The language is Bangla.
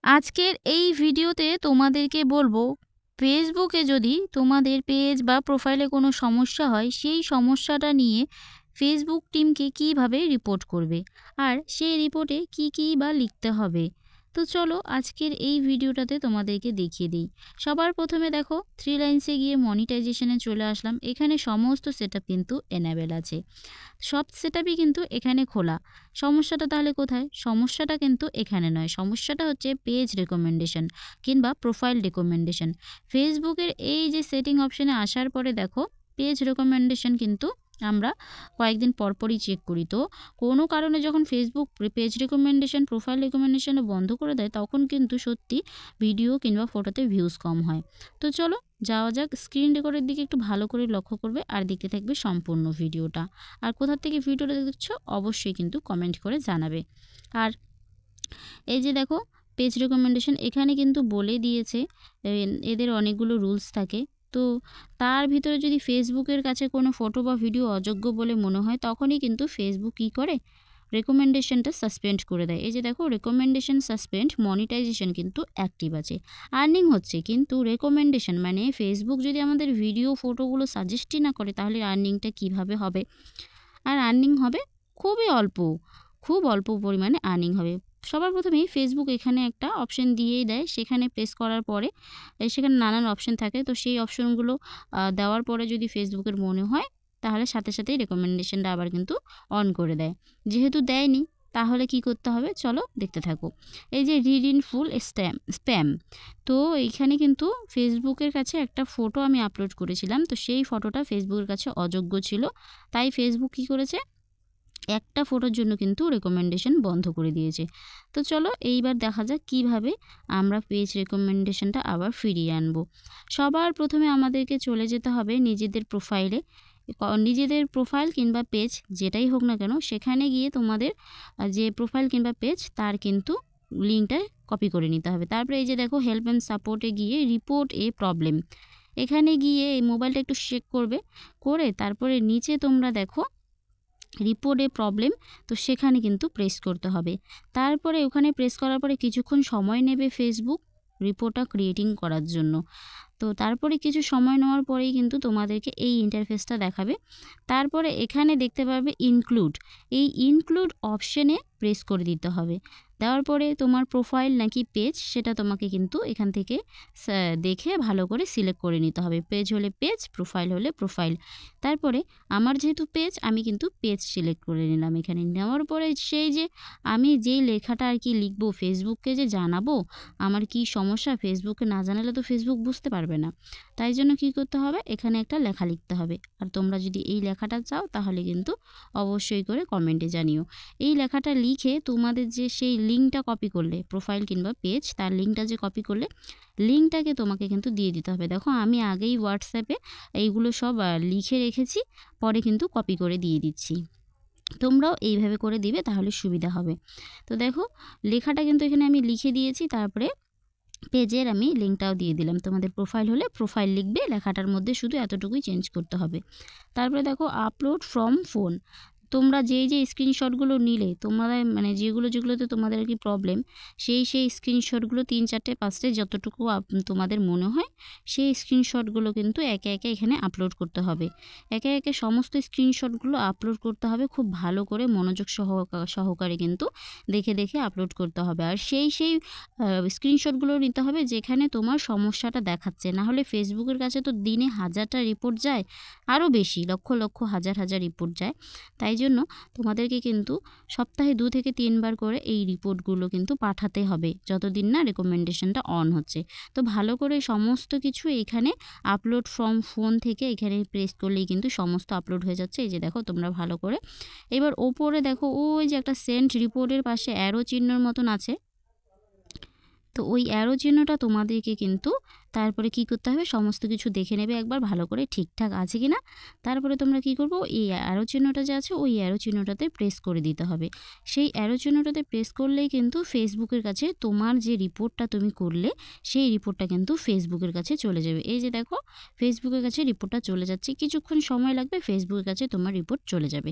আজকের এই ভিডিওতে তোমাদেরকে বলবো ফেসবুকে যদি তোমাদের পেজ বা প্রোফাইলে কোনো সমস্যা হয় সেই সমস্যাটা নিয়ে ফেসবুক টিমকে কিভাবে রিপোর্ট করবে আর সেই রিপোর্টে কি বা লিখতে হবে। তো চলো আজকের এই ভিডিওটাতে তোমাদেরকে দেখিয়ে দিই। সবার প্রথমে দেখো থ্রি লাইন্সে গিয়ে মনিটাইজেশনে চলে আসলাম। এখানে সমস্ত সেটআপ কিন্তু এনেবেল আছে, সব সেটআপই কিন্তু এখানে খোলা। সমস্যাটা তাহলে কোথায়? সমস্যাটা কিন্তু এখানে নয়, সমস্যাটা হচ্ছে পেজ রেকমেন্ডেশন কিংবা প্রোফাইল রেকমেন্ডেশন। ফেসবুকের এই যে সেটিং অপশানে আসার পরে দেখো পেজ রেকমেন্ডেশন কিন্তু আমরা কয়েকদিন পরপরই চেক করি। তো কোনো কারণে যখন Facebook page recommendation profile recommendation বন্ধ করে দেয় তখন কিন্তু সত্যি ভিডিও কিংবা ফটোতে ভিউজ কম হয়। তো চলো যাওয়া যাক, স্ক্রিন রেকর্ডের দিকে একটু ভালো করে লক্ষ্য করবে আর দেখতে থাকবে সম্পূর্ণ ভিডিওটা। আর কোথা থেকে ভিডিওটা দেখছো অবশ্যই কিন্তু কমেন্ট করে জানাবে। আর এই যে দেখো পেজ রেকমেন্ডেশন এখানে কিন্তু বলে দিয়েছে এদের অনেকগুলো রুলস থাকে। তো তার ভিতরে যদি ফেসবুকের কাছে কোনো ফটো বা ভিডিও অযোগ্য বলে মনে হয় তখনই কিন্তু ফেসবুক কী করে, রেকমেন্ডেশনটা সাসপেন্ড করে দেয়। এই যে দেখো রেকমেন্ডেশন সাসপেন্ড, মনিটাইজেশন কিন্তু অ্যাক্টিভ আছে, আর্নিং হচ্ছে। কিন্তু রেকমেন্ডেশন মানে ফেসবুক যদি আমাদের ভিডিও ফটোগুলো সাজেস্টই না করে তাহলে আর্নিংটা কিভাবে হবে? আর আর্নিং হবে খুবই অল্প, খুব অল্প পরিমাণে আর্নিং হবে। সবার প্রথমেই ফেসবুক এখানে একটা অপশন দিয়েই দেয়, সেখানে প্রেস করার পরে সেখানে নানান অপশন থাকে। তো সেই অপশনগুলো দেওয়ার পরে যদি ফেসবুকের মনে হয় তাহলে সাথে সাথেই রেকমেন্ডেশনটা আবার কিন্তু অন করে দেয়। যেহেতু দেয়নি তাহলে কি করতে হবে চলো দেখতে থাকো। এই যে রিড ইন ফুল স্প্যাম, তো এইখানে কিন্তু ফেসবুকের কাছে একটা ফটো আমি আপলোড করেছিলাম, তো সেই ফটোটা ফেসবুকের কাছে অযোগ্য ছিল। তাই ফেসবুক কী করেছে, একটা ফটোর জন্য কিন্তু রেকমেন্ডেশন বন্ধ করে দিয়েছে। তো চলো এইবার দেখা যাক কিভাবে আমরা পেজ রেকমেন্ডেশনটা আবার ফিরিয়ে আনবো। সবার প্রথমে আমাদেরকে চলে যেতে হবে নিজেদের প্রোফাইলে। নিজেদের প্রোফাইল কিংবা পেজ যেটাই হোক না কেন সেখানে গিয়ে তোমাদের যে প্রোফাইল কিংবা পেজ তার কিন্তু লিঙ্কটা কপি করে নিতে হবে। তারপরে এই যে দেখো হেল্প অ্যান্ড সাপোর্টে গিয়ে রিপোর্ট এ প্রবলেম, এখানে গিয়ে এই মোবাইলটা একটু চেক করবে, করে তারপরে নিচে তোমরা দেখো রিপোর্টে প্রবলেম, তো সেখানে কিন্তু প্রেস করতে হবে। তারপরে ওখানে প্রেস করার পরে কিছুক্ষণ সময় নেবে ফেসবুক রিপোর্টটা ক্রিয়েটিং করার জন্য। তো তারপরে কিছু সময় নেওয়ার পরেই কিন্তু তোমাদেরকে এই ইন্টারফেসটা দেখাবে। তারপরে এখানে দেখতে পাবে ইনক্লুড, এই ইনক্লুড অপশানে প্রেস করে দিতে হবে। দেওয়ার পরে তোমার প্রোফাইল নাকি পেজ সেটা তোমাকে কিন্তু এখান থেকে দেখে ভালো করে সিলেক্ট করে নিতে হবে। পেজ হলে পেজ, প্রোফাইল হলে প্রোফাইল। তারপরে আমার যেহেতু পেজ আমি কিন্তু পেজ সিলেক্ট করে নিলাম। এখানে নেওয়ার পরে সেই যে আমি যেই লেখাটা আর কি লিখবো ফেসবুককে যে জানাবো আমার কি সমস্যা, ফেসবুকে না জানালে তো ফেসবুক বুঝতে পারবে না। তাই জন্য কি করতে হবে, এখানে একটা লেখা লিখতে হবে। আর তোমরা যদি এই লেখাটা চাও তাহলে কিন্তু অবশ্যই করে কমেন্টে জানিও। এই লেখাটা লিখে তোমাদের যে সেই লিঙ্কটা কপি করলে প্রোফাইল কিংবা পেজ তার লিঙ্কটা যে কপি করলে লিঙ্কটাকে তোমাকে কিন্তু দিয়ে দিতে হবে। দেখো আমি আগেই হোয়াটসঅ্যাপে এইগুলো সব লিখে রেখেছি, পরে কিন্তু কপি করে দিয়ে দিচ্ছি। তোমরাও এইভাবে করে দিবে তাহলে সুবিধা হবে। তো দেখো লেখাটা কিন্তু এখানে আমি লিখে দিয়েছি, তারপরে পেজের আমি লিঙ্কটাও দিয়ে দিলাম। তোমাদের প্রোফাইল হলে প্রোফাইল লিখবে, লেখাটার মধ্যে শুধু এতটুকুই চেঞ্জ করতে হবে। তারপরে দেখো আপলোড ফ্রম ফোন, তোমরা যে স্ক্রিনশটগুলো নিলে তোমাদের মানে যেগুলোতে তোমাদের আর কি প্রবলেম সেই স্ক্রিনশটগুলো 3, 4, 5টে যতটুকু তোমাদের মনে হয় সেই স্ক্রিনশটগুলো কিন্তু একে একে এখানে আপলোড করতে হবে। একে একে সমস্ত স্ক্রিনশটগুলো আপলোড করতে হবে, খুব ভালো করে মনোযোগ সহকারে কিন্তু দেখে দেখে আপলোড করতে হবে। আর সেই স্ক্রিনশটগুলো নিতে হবে যেখানে তোমার সমস্যাটা দেখাচ্ছে। না হলে ফেসবুকের কাছে তো দিনে হাজারটা রিপোর্ট যায়, আরও বেশি লক্ষ লক্ষ হাজার হাজার রিপোর্ট যায়। তাই জন্য তোমাদেরকে কিন্তু সপ্তাহে 2 থেকে 3 বার করে এই রিপোর্টগুলো কিন্তু পাঠাতে হবে যতদিন না রেকমেন্ডেশনটা অন হচ্ছে। তো ভালো করে সমস্ত কিছু এখানে আপলোড ফ্রম ফোন থেকে এখানে প্রেস করলেই কিন্তু সমস্ত আপলোড হয়ে যাচ্ছে। এই যে দেখো তোমরা ভালো করে এবার ওপরে দেখো ওই যে একটা সেন্ড রিপোর্টের পাশে অ্যারো চিহ্নর মতন আছে, তো ওই অ্যারো চিহ্নটা তোমাদেরকে কিন্তু তারপরে কি করতে হবে সমস্ত কিছু দেখে নেবে একবার ভালো করে ঠিকঠাক আছে কি না। তারপরে তোমরা কি করবো, এই অ্যারো চিহ্নটা যে আছে ওই অ্যারো চিহ্নটাতে প্রেস করে দিতে হবে। সেই অ্যারো চিহ্নটাতে প্রেস করলেই কিন্তু ফেসবুকের কাছে তোমার যে রিপোর্টটা তুমি করলে সেই রিপোর্টটা কিন্তু ফেসবুকের কাছে চলে যাবে। এই যে দেখো ফেসবুকের কাছে রিপোর্টটা চলে যাচ্ছে, কিছুক্ষণ সময় লাগবে, ফেসবুকের কাছে তোমার রিপোর্ট চলে যাবে।